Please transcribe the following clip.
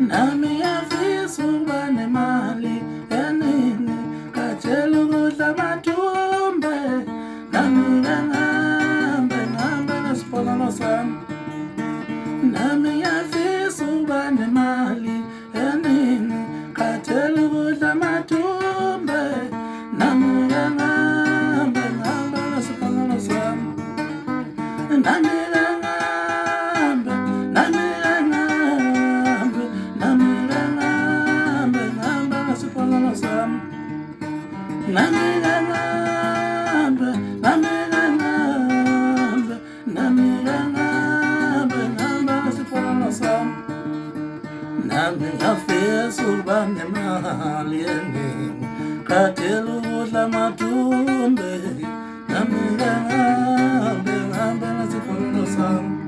nami ngiyafisa ukuba nemali eningi, ngajela ukudla amathumbe, nami ngihambe nesiponono sami. Nami ngiyafisa ukuba nemali eningi, ngajela ukudla amathumbe, nami ngihambe nesiponono sami. Nami ngiyafisa ukuba nemali eningi, ngajela ukudla amathumbe, nami ngihambe nesiponono sami.